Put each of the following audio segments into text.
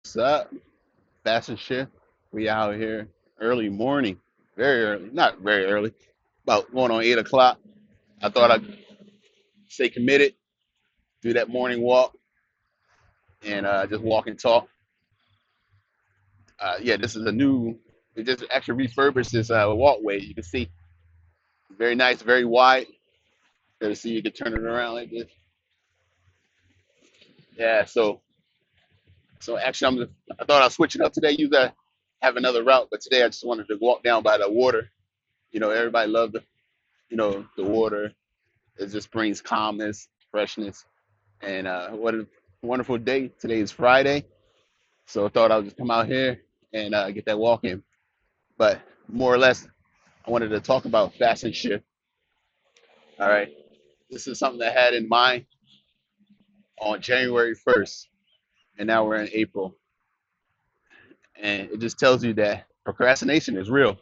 What's up? Fast and shift. We out here early morning, very early, not very early, about going on 8 o'clock. I thought I'd stay committed, do that morning walk, and just walk and talk. Yeah, this is a new. It just actually refurbished this walkway. You can see, very nice, very wide. There to see you can turn it around like this. Yeah. So actually, I thought I'd switch it up today. You guys have another route, but today I just wanted to walk down by the water. Everybody loved the water. It just brings calmness, freshness, and what a wonderful day. Today is Friday, so I thought I would just come out here and get that walk in. But more or less, I wanted to talk about fasting shift. All right, this is something I had in mind on January 1st, and now we're in April, and it just tells you that procrastination is real.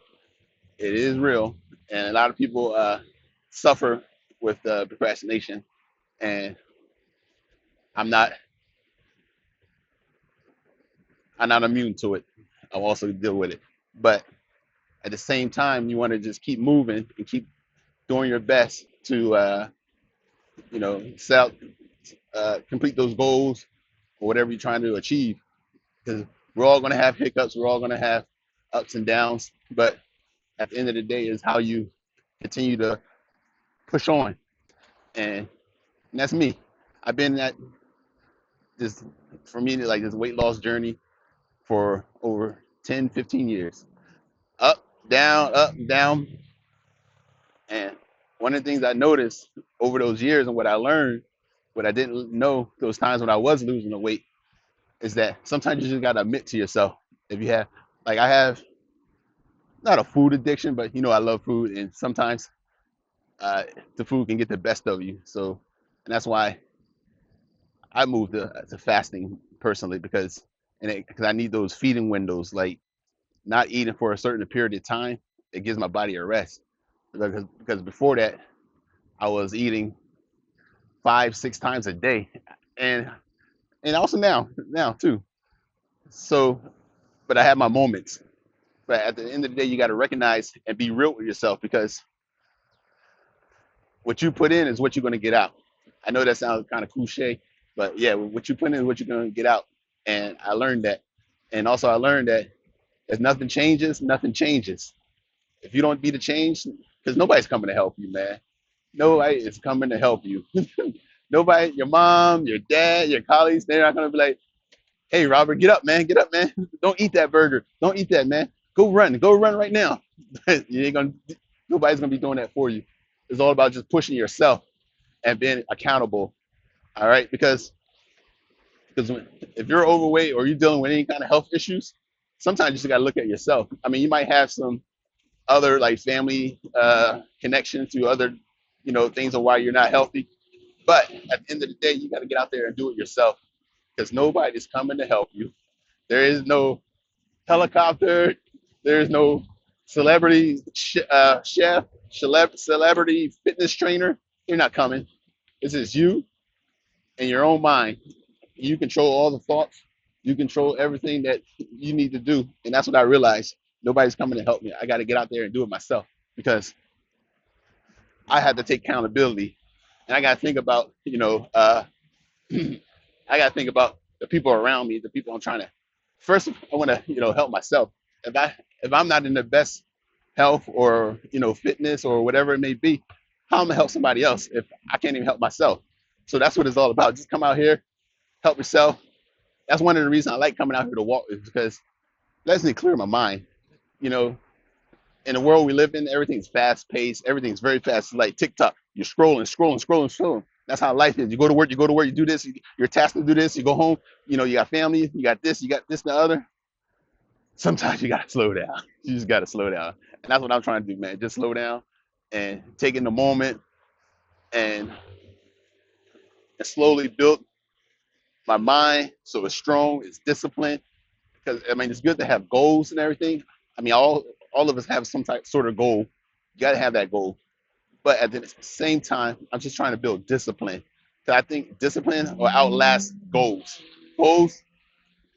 It is real, and a lot of people suffer with procrastination, and I'm not I'm not immune to it. I also deal with it, but at the same time, you want to just keep moving and keep doing your best to, set complete those goals or whatever you're trying to achieve. Because we're all going to have hiccups, we're all going to have ups and downs, but at the end of the day, is how you continue to push on, and, and that's me. I've been at this for me like this weight loss journey for over 10, 15 years. Up, down, and one of the things I noticed over those years and what I learned, what I didn't know those times when I was losing the weight, is that sometimes you just gotta admit to yourself if you have, like I have, not a food addiction, but I love food, and sometimes uh, the food can get the best of you. So, and that's why I moved to fasting personally because I need those feeding windows, like not eating for a certain period of time. It gives my body a rest because before that I was eating 5, 6 times a day, and also now too. So, but I have my moments. But at the end of the day, you got to recognize and be real with yourself because what you put in is what you're going to get out. I know that sounds kind of cliche, but yeah, what you put in is what you're going to get out. And I learned that. And also, I learned that if nothing changes, nothing changes. If you don't be the change, because nobody's coming to help you, man. Nobody is coming to help you. Nobody, your mom, your dad, your colleagues, they're not going to be like, hey, Robert, get up, man. Get up, man. Don't eat that burger. Don't eat that, man. Go run. Go run right now. you ain't gonna. Nobody's gonna be doing that for you. It's all about just pushing yourself and being accountable. All right, because if you're overweight or you're dealing with any kind of health issues, sometimes you just gotta look at yourself. I mean, you might have some other like family connections to other, things of why you're not healthy. But at the end of the day, you got to get out there and do it yourself because nobody's coming to help you. There is no helicopter. There's no chef, celebrity fitness trainer. You're not coming. This is you and your own mind. You control all the thoughts. You control everything that you need to do. And that's what I realized. Nobody's coming to help me. I got to get out there and do it myself because I have to take accountability. And I got to think about, I got to think about the people around me, the people I'm trying to. First, I want to, help myself. If I'm not in the best health or fitness or whatever it may be, how am I gonna help somebody else if I can't even help myself? So that's what it's all about. Just come out here, help yourself. That's one of the reasons I like coming out here to walk is because it lets me clear my mind. You know, in the world we live in, everything's fast paced, everything's very fast. It's like TikTok. You're scrolling. That's how life is. You go to work, you do this, you're tasked to do this, you go home, you got family, you got this and the other. Sometimes you gotta slow down. You just gotta slow down. And that's what I'm trying to do, man. Just slow down and take in the moment and, slowly build my mind so it's strong, it's disciplined. Because I mean it's good to have goals and everything. I mean all of us have some type sort of goal. You gotta have that goal. But at the same time, I'm just trying to build discipline. Because I think discipline will outlast goals. Goals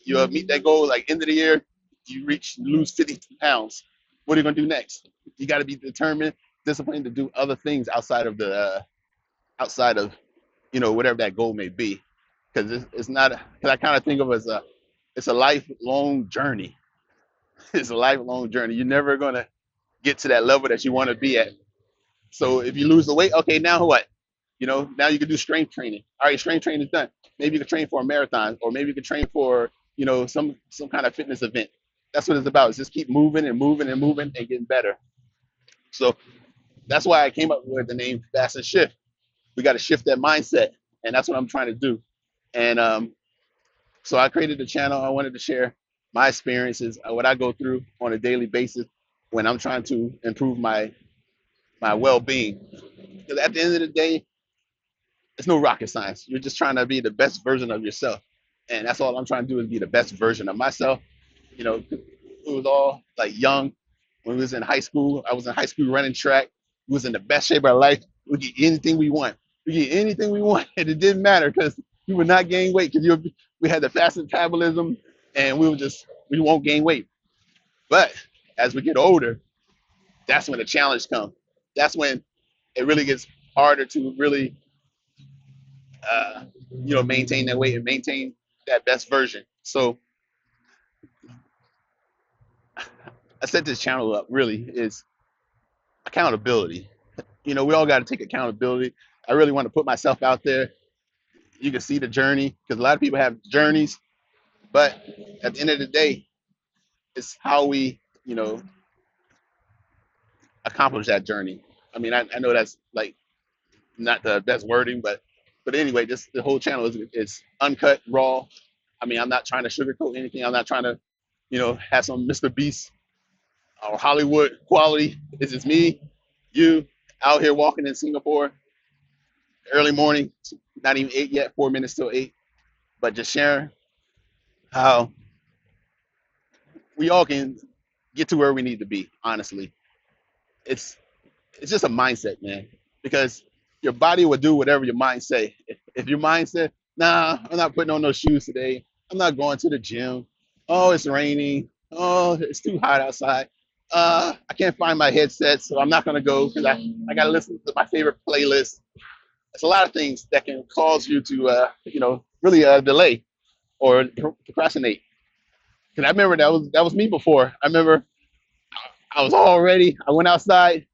You meet that goal like end of the year, you lose 50 pounds. What are you gonna do next? You got to be determined, disciplined to do other things outside of whatever that goal may be, because it's not. Because I kind of think of it as it's a lifelong journey. It's a lifelong journey. You're never gonna get to that level that you want to be at. So if you lose the weight, okay, now what? Now you can do strength training. All right, strength training is done. Maybe you can train for a marathon, or maybe you can train for some kind of fitness event. That's what it's about. It's just keep moving and moving and moving and getting better. So that's why I came up with the name Fast and Shift. We got to shift that mindset, and that's what I'm trying to do. And so I created the channel. I wanted to share my experiences, what I go through on a daily basis when I'm trying to improve my well-being. Because at the end of the day, it's no rocket science. You're just trying to be the best version of yourself, and that's all I'm trying to do is be the best version of myself. It was all like young when we was in high school. I was in high school running track. We was in the best shape of our life. We get anything we want. We get anything we want, and it didn't matter because we would not gain weight because we had the fast metabolism, and we won't gain weight. But as we get older, that's when the challenge comes. That's when it really gets harder to really maintain that weight and maintain that best version. So I set this channel up really is accountability. We all got to take accountability. I really want to put myself out there. You can see the journey because a lot of people have journeys, but at the end of the day, it's how we, accomplish that journey. I mean, I know that's like not the best wording, but anyway, just the whole channel is uncut, raw. I mean, I'm not trying to sugarcoat anything. I'm not trying to, have some Mr. Beast or Hollywood quality. This is me, you, out here walking in Singapore, early morning, not even 8 yet, 4 minutes till 8, but just sharing how we all can get to where we need to be. Honestly, it's it's just a mindset, man, because your body will do whatever your mind say. If your mind said, "Nah, I'm not putting on those shoes today. I'm not going to the gym. Oh, it's raining. Oh, it's too hot outside. I can't find my headset, so I'm not gonna go because I gotta listen to my favorite playlist." It's a lot of things that can cause you to, really delay or procrastinate. Because I remember that was me before. I remember I was all ready. I went outside.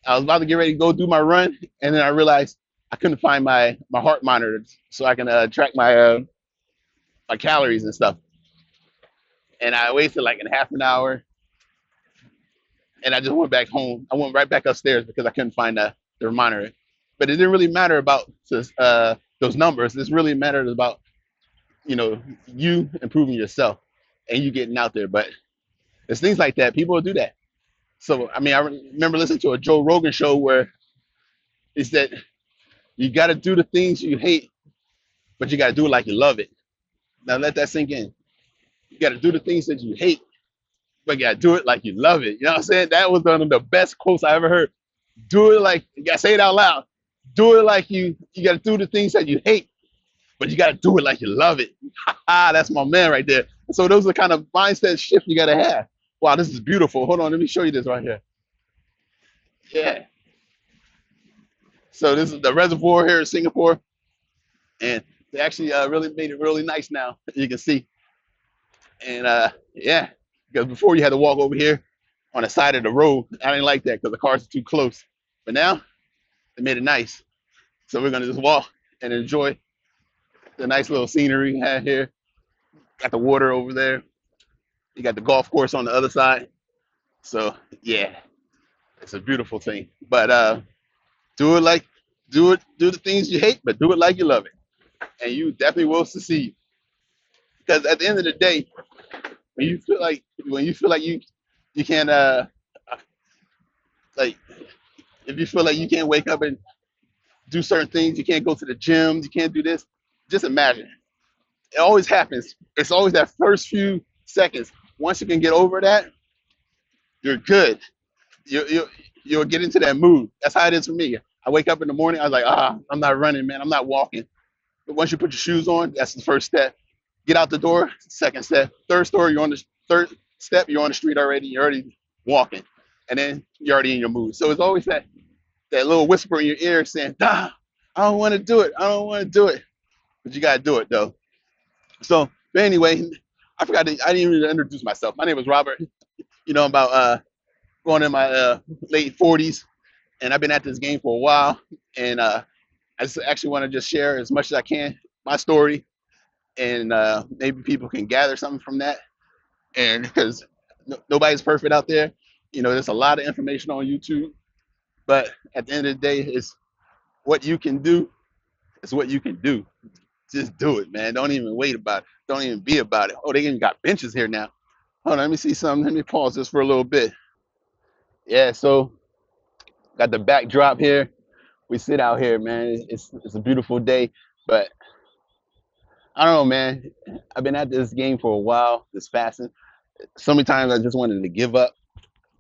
I was about to get ready to go do my run, and then I realized I couldn't find my heart monitor so I can track my calories and stuff. And I wasted like a half an hour, and I just went back home. I went right back upstairs because I couldn't find the monitor. But it didn't really matter about those numbers. This really mattered about you improving yourself and you getting out there. But it's things like that. People will do that. So I mean, I remember listening to a Joe Rogan show where he said you got to do the things you hate, but you got to do it like you love it. Now let that sink in. You got to do the things that you hate, but you got to do it like you love it. You know what I'm saying? That was one of the best quotes I ever heard. Do it like you got to say it out loud. Do it like you got to do the things that you hate, but you got to do it like you love it. That's my man right there. So those are the kind of mindset shift you got to have. Wow, this is beautiful. Hold on, let me show you this right here. Yeah. So this is the reservoir here in Singapore, and they actually really made it really nice now. You can see, and yeah, because before you had to walk over here on the side of the road. I didn't like that because the cars are too close. But now they made it nice, so we're gonna just walk and enjoy the nice little scenery we have here. Got the water over there. You got the golf course on the other side. So yeah, it's a beautiful thing. But do it like do the things you hate, but do it like you love it, and you definitely will succeed. Because at the end of the day, when you feel like you can't like if you feel like you can't wake up and do certain things, you can't go to the gym, you can't do this. Just imagine. It always happens. It's always that first few seconds. Once you can get over that, you're good. You'll get into that mood. That's how it is for me. I wake up in the morning, I was like, I'm not running, man. I'm not walking. But once you put your shoes on, that's the first step. Get out the door, second step, third store, you're on the third step, you're on the street already, you're already walking, and then you're already in your mood. So it's always that little whisper in your ear saying, "Ah, I don't want to do it. I don't want to do it." But you gotta do it though. So, but anyway, I didn't even introduce myself. My name is Robert. I'm about going in my late 40s, and I've been at this game for a while. And I just actually want to just share as much as I can my story, and maybe people can gather something from that. And because nobody's perfect out there, there's a lot of information on YouTube, but at the end of the day, it's what you can do. It's what you can do. Just do it, man. Don't even wait about it. Don't even be about it. Oh, they even got benches here now. Hold on, let me see something. Let me pause this for a little bit. Yeah, so got the backdrop here. We sit out here, man. It's a beautiful day, but I don't know, man. I've been at this game for a while, this fasting. So many times I just wanted to give up.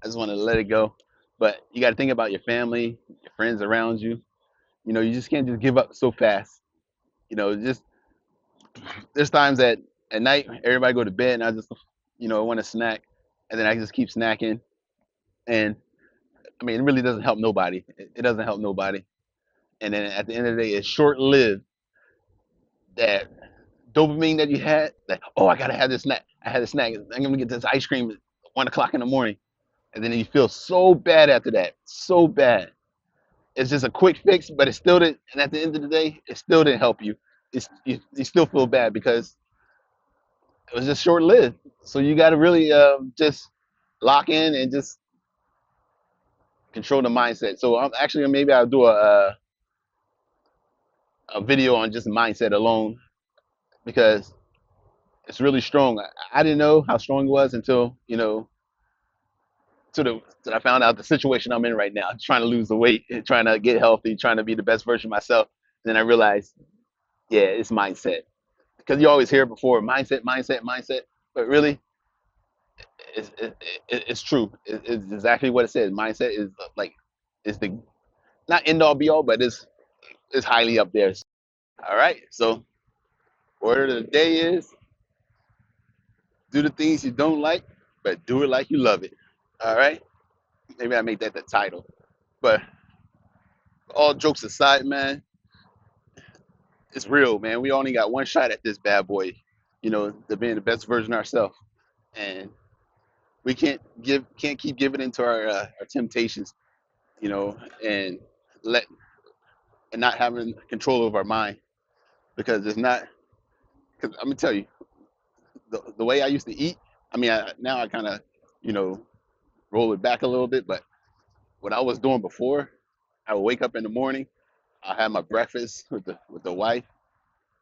I just wanted to let it go. But you got to think about your family, your friends around you. You just can't just give up so fast. Just there's times that at night everybody go to bed and I just want to snack, and then I just keep snacking. And I mean, it really doesn't help nobody. It doesn't help nobody. And then at the end of the day, it's short lived. That dopamine that you had, that, oh, I gotta have this snack. I had a snack. I'm gonna get this ice cream at 1 o'clock in the morning, and then you feel so bad after that, so bad. It's just a quick fix, but it still didn't. And at the end of the day, it still didn't help you. You still feel bad because it was just short lived. So you got to really just lock in and just control the mindset. So I'm actually maybe I'll do a video on just mindset alone because it's really strong. I didn't know how strong it was until till I found out the situation I'm in right now, trying to lose the weight, trying to get healthy, trying to be the best version of myself. Then I realized, yeah, it's mindset. Because you always hear it before, mindset, mindset, mindset, but really, it's true. It's exactly what it says. Mindset is like is the not end all be all, but it's highly up there. All right. So word of the day is do the things you don't like, but do it like you love it. All right. Maybe I made that the title. But all jokes aside, man, it's real, man. We only got one shot at this bad boy, to being the best version of ourselves. And we can't keep giving into our temptations, and let and not having control of our mind because it's not. Because I'm gonna tell you, the way I used to eat. I mean, now I kind of, you know, roll it back a little bit. But what I was doing before, I would wake up in the morning. I have my breakfast with the wife.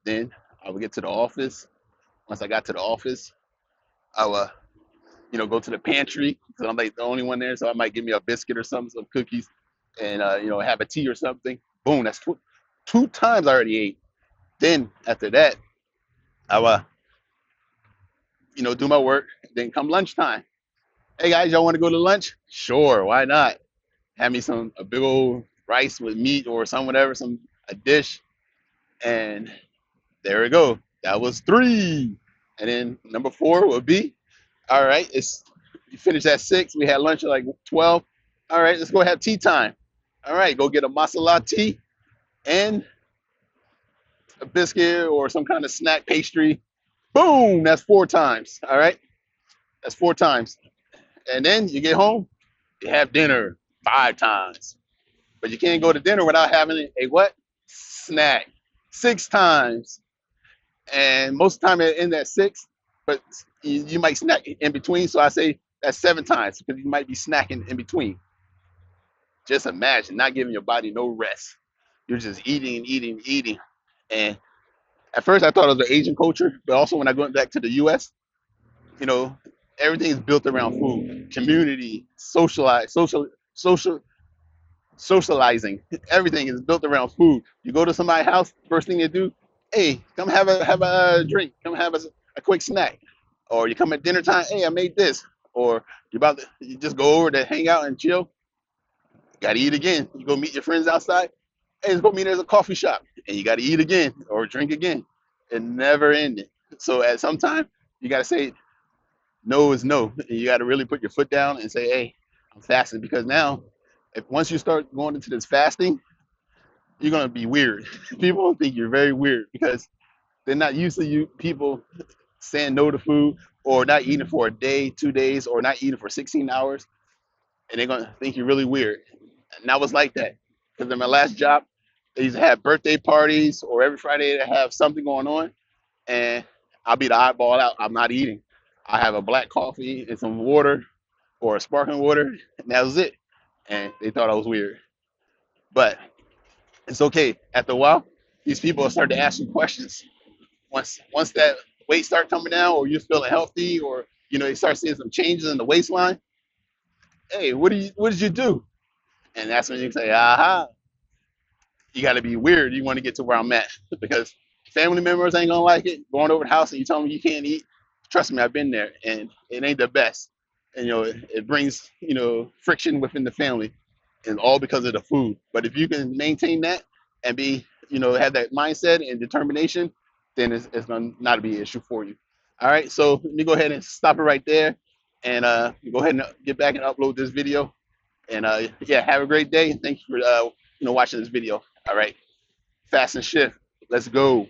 Then I would get to the office. Once I got to the office, I would, go to the pantry because I'm like the only one there. So I might give me a biscuit or something, some cookies, and have a tea or something. Boom, that's two times I already ate. Then after that, I would, do my work. Then come lunchtime. Hey guys, y'all want to go to lunch? Sure, why not? Have me some a big old rice with meat or some whatever, some a dish, and there we go. That was three. And then number four would be, all right, it's you finished at 6. We had lunch at like 12. All right, let's go have tea time. All right, go get a masala tea and a biscuit or some kind of snack pastry. Boom, that's 4 times. All right, that's 4 times. And then you get home, you have dinner 5 times. But you can't go to dinner without having a what? Snack. 6 times. And most of the time in that 6, but you might snack in between. So I say that's 7 times because you might be snacking in between. Just imagine not giving your body no rest. You're just eating and eating and eating. And at first I thought it was the Asian culture, but also when I went back to the US, you know, everything is built around food, community, social socializing. Everything is built around food. You go to somebody's house, first thing they do, hey, come have a drink, come have a quick snack, or you come at dinner time, hey, I made this, or you just go over to hang out and chill. Got to eat again. You go meet your friends outside. Hey, let's go meet at a coffee shop, and you got to eat again or drink again. It never ended. So at some time, you got to say no is no. And you got to really put your foot down and say, hey, I'm fasting. Because now, if once you start going into this fasting, you're gonna be weird. People think you're very weird because they're not used to you people saying no to food or not eating for a day, 2 days, or not eating for 16 hours, and they're gonna think you're really weird. And I was like that because in my last job, they used to have birthday parties or every Friday they have something going on, and I'll be the oddball out. I'm not eating. I have a black coffee and some water or a sparkling water, and that was it. And they thought I was weird, but it's okay. After a while, these people start to ask you questions. Once that weight start coming down, or you're feeling healthy, or you start seeing some changes in the waistline. Hey, what did you do? And that's when you say, aha, you got to be weird. You want to get to where I'm at because family members ain't gonna like it. Going over the house and you tell them you can't eat. Trust me, I've been there, and it ain't the best. And it brings friction within the family, and all because of the food. But if you can maintain that and be have that mindset and determination, then it's gonna not be an issue for you. All right, so let me go ahead and stop it right there, and go ahead and get back and upload this video. And yeah, have a great day. Thank you for watching this video. All right, fast and shift. Let's go.